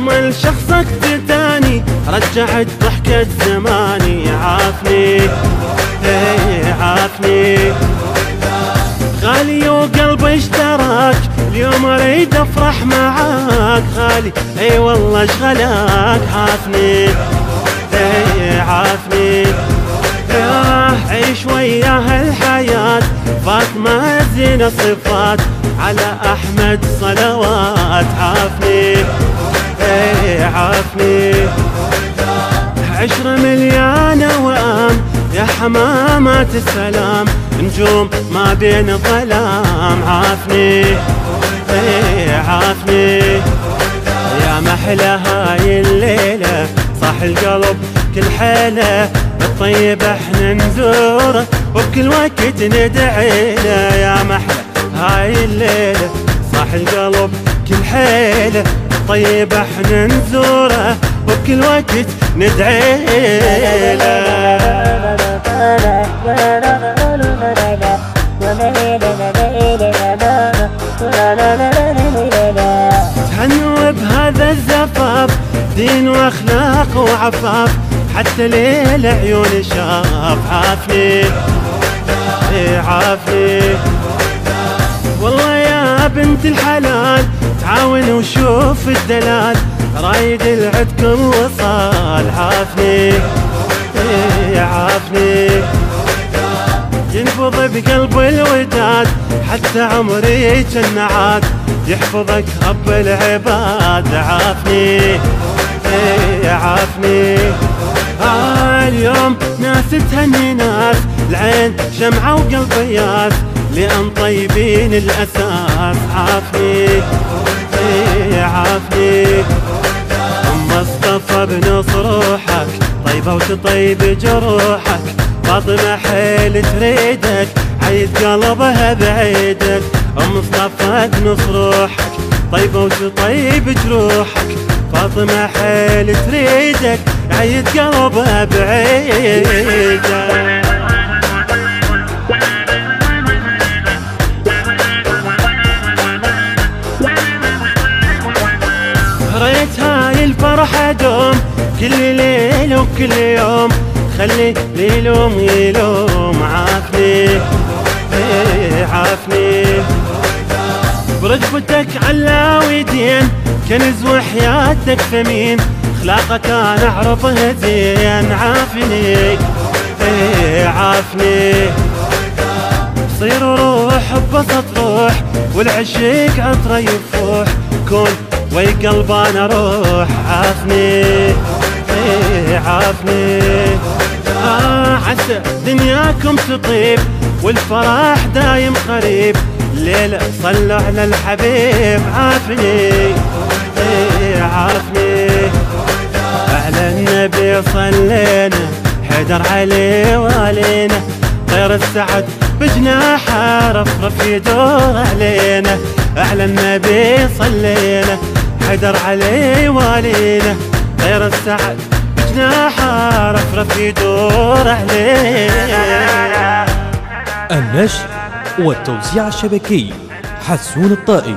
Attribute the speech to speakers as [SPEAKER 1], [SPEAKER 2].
[SPEAKER 1] أجمل شخصك تاني، رجعت ضحكة زماني. عافني عافني غالي وقلبي اشتراك، اليوم اريد افرح معاك. غالي اي والله اشغلك. عافني عافني عيش وياها الحياة. فاطمة زين صفات، على أحمد صلوات. عافني عافني 10 مليانة وام يا حمامات السلام، نجوم ما بين ظلام. عافني عافني يا محلى هاي الليلة، صاح القلب كل حيلة. الطيب احنا نزوره وبكل وقت ندعي له. يا محلى هاي الليلة، صاح القلب كل حيلة. الطيب احنا نزوره وبكل وقت ندعي له. تهنوا بهذا الزفاف، دين واخلاق وعفاف، حتى ليل عيون شاف. عافني عافني والله يا بنت الحلال، تعاون وشوف الدلال، رايد العدكم وصال. عافني عافني ينفض بقلب الوداد، حتى عمري جنعات، يحفظك رب العباد. عافني عافني اليوم ناس تهني ناس، العين شمعة وقلبيات، لأن طيبين الأساس. عافني عافني مصطفى بنص روحك، طيبة وتطيب جروحك. فاطمة حيل تريدك، عيد قلبها بعيدك. مصطفى بنص روحك، طيبة وتطيب جروحك. فاطمة حيل تريدك، عيد قلبها بعيدك. ريت هاي الفرحة دوم، كل ليل وكل يوم، خلي ليلوم يلوم. عافني عافني برجبتك علاويدين، كنز وحياتك ثمين، اخلاقك انا اعرفها زين. عافني عافني صير روح ببسط روح، والعشيق عطره يفوح، كون وي قلب انا روح. عافني عافني عسى دنياكم تطيب، والفرح دايم قريب، الليلة صلوا على الحبيب. عافني عافني على النبي صلينا، حيدر عليه والينا، طير السعد بجناحه رفرف يدور علينا. على النبي صلينا، حيدر عليه والينا، طير السعد بجناحه رفرف يدور علينا.
[SPEAKER 2] النشر والتوزيع الشبكي حسون الطائي.